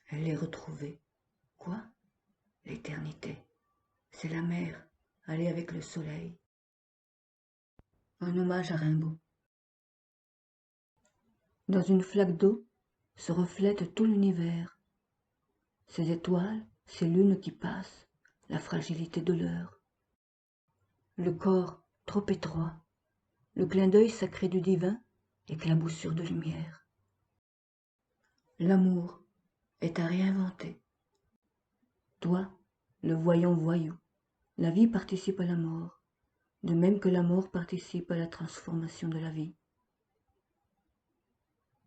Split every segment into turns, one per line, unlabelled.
Elle est retrouvée. Quoi? L'éternité. C'est la mer, aller avec le soleil. Un hommage à Rimbaud. Dans une flaque d'eau se reflète tout l'univers. Ces étoiles, ces lunes qui passent, la fragilité de l'heure. Le corps trop étroit, le clin d'œil sacré du divin, éclaboussure de lumière. L'amour est à réinventer. Toi, le voyant voyou, la vie participe à la mort, de même que la mort participe à la transformation de la vie.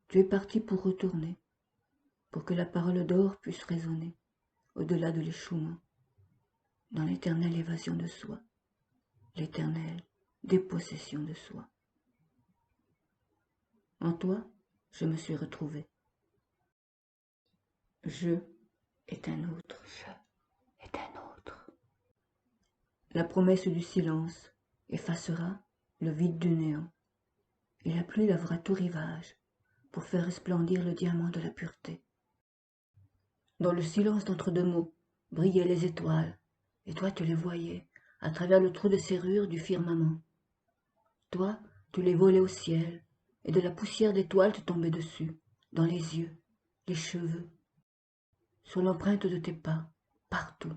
Tu es parti pour retourner, pour que la parole d'or puisse résonner au-delà de l'échouement, dans l'éternelle évasion de soi, l'éternelle dépossession de soi. En toi, je me suis retrouvé. Je est un autre. Je est un autre. La promesse du silence effacera le vide du néant, et la pluie lavera tout rivage pour faire resplendir le diamant de la pureté. Dans le silence d'entre deux mots brillaient les étoiles, et toi tu les voyais à travers le trou de serrure du firmament. Toi, tu les volais au ciel, et de la poussière d'étoiles te tombait dessus, dans les yeux, les cheveux, sur l'empreinte de tes pas, partout.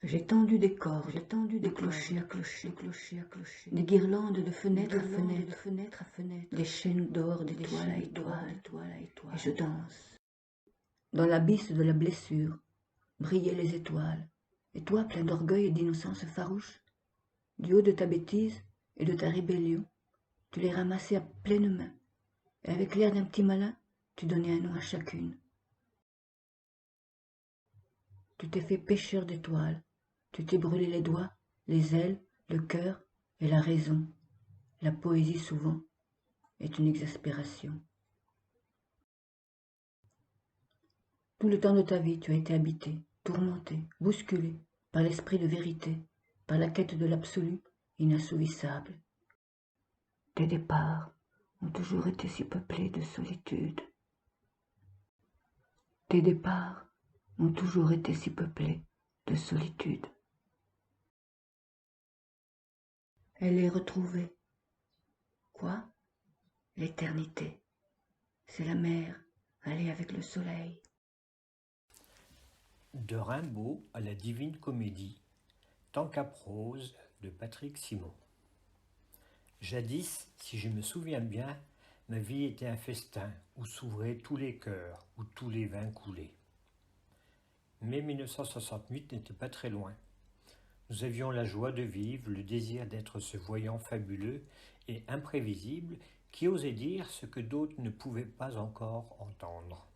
J'ai tendu des cordes, des clochers à clocher, des guirlandes de fenêtre à fenêtre, des chaînes d'or d'étoile à étoile, et je danse. Dans l'abysse de la blessure brillaient les étoiles, et toi, plein d'orgueil et d'innocence farouche, du haut de ta bêtise et de ta rébellion, tu les ramassais à pleines mains, et avec l'air d'un petit malin, tu donnais un nom à chacune. Tu t'es fait pêcheur d'étoiles, tu t'es brûlé les doigts, les ailes, le cœur et la raison. La poésie, souvent, est une exaspération. Tout le temps de ta vie, tu as été habité, tourmenté, bousculé par l'esprit de vérité, par la quête de l'absolu inassouvissable. Tes départs ont toujours été si peuplés de solitude. Tes départs ont toujours été si peuplés de solitude. Elle est retrouvée. Quoi? L'éternité. C'est la mer, aller avec le soleil.
De Rimbaud à la Divine Comédie, tant qu'à prose de Patrick Simon. Jadis, si je me souviens bien, ma vie était un festin où s'ouvraient tous les cœurs, où tous les vins coulaient. Mais 1968 n'était pas très loin. Nous avions la joie de vivre, le désir d'être ce voyant fabuleux et imprévisible qui osait dire ce que d'autres ne pouvaient pas encore entendre.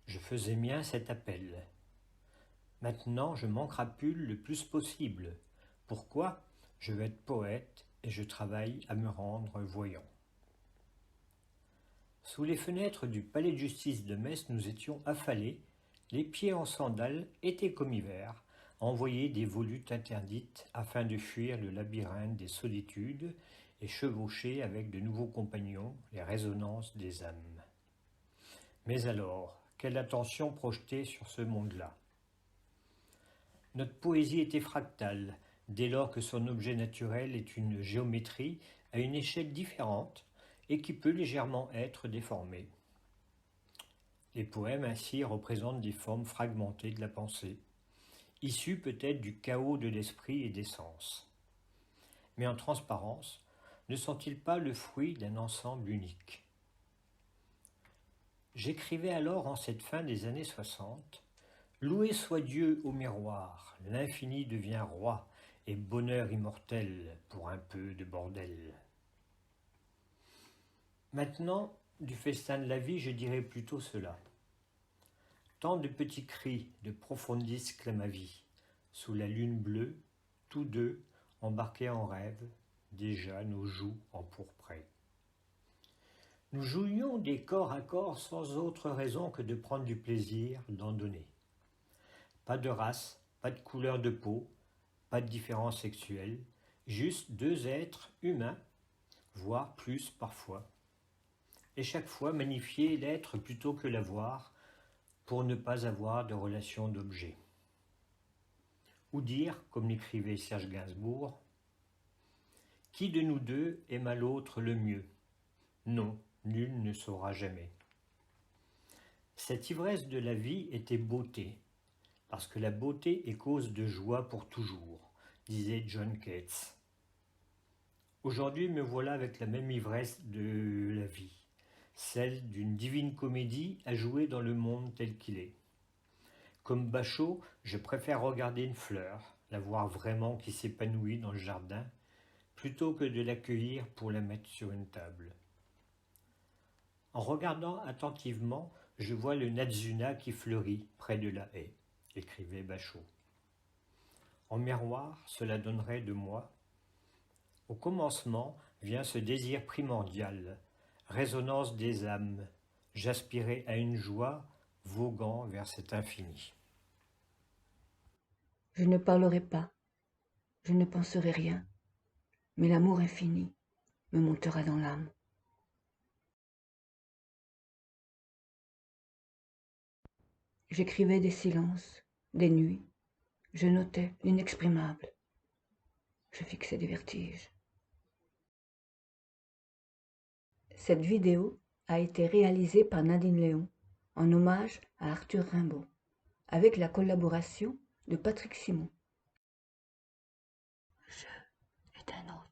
Je faisais mien cet appel. Maintenant, je m'encrapule le plus possible. Pourquoi? Je veux être poète et je travaille à me rendre voyant. Sous les fenêtres du palais de justice de Metz, nous étions affalés, les pieds en sandales, été comme hiver, à envoyer des volutes interdites afin de fuir le labyrinthe des solitudes et chevaucher avec de nouveaux compagnons les résonances des âmes. Mais alors, quelle attention projetée sur ce monde-là? Notre poésie était fractale, dès lors que son objet naturel est une géométrie à une échelle différente et qui peut légèrement être déformée. Les poèmes ainsi représentent des formes fragmentées de la pensée, issues peut-être du chaos de l'esprit et des sens. Mais en transparence, ne sont-ils pas le fruit d'un ensemble unique? J'écrivais alors en cette fin des années 60 « Loué soit Dieu au miroir, l'infini devient roi et bonheur immortel pour un peu de bordel. » Maintenant, du festin de la vie, je dirais plutôt cela. Tant de petits cris de profondis clament ma vie, sous la lune bleue, tous deux, embarqués en rêve, déjà nos joues empourprées. Nous jouions des corps à corps sans autre raison que de prendre du plaisir d'en donner. Pas de race, pas de couleur de peau, pas de différence sexuelle, juste deux êtres humains, voire plus parfois. Et chaque fois magnifier l'être plutôt que l'avoir, pour ne pas avoir de relation d'objet. Ou dire, comme l'écrivait Serge Gainsbourg, « Qui de nous deux aima l'autre le mieux? Non, nul ne saura jamais. » Cette ivresse de la vie était beauté, parce que la beauté est cause de joie pour toujours, disait John Keats. Aujourd'hui me voilà avec la même ivresse de la vie, celle d'une divine comédie à jouer dans le monde tel qu'il est. Comme Bachot, je préfère regarder une fleur, la voir vraiment qui s'épanouit dans le jardin, plutôt que de l'accueillir pour la mettre sur une table. En regardant attentivement, je vois le Natsuna qui fleurit près de la haie, écrivait Bachot. En miroir, cela donnerait de moi. Au commencement vient ce désir primordial, résonance des âmes. J'aspirais à une joie voguant vers cet infini.
Je ne parlerai pas, je ne penserai rien, mais l'amour infini me montera dans l'âme. J'écrivais des silences, des nuits, je notais l'inexprimable, je fixais des vertiges. Cette vidéo a été réalisée par Nadine Léon en hommage à Arthur Rimbaud, avec la collaboration de Patrick Simon. Je est un autre.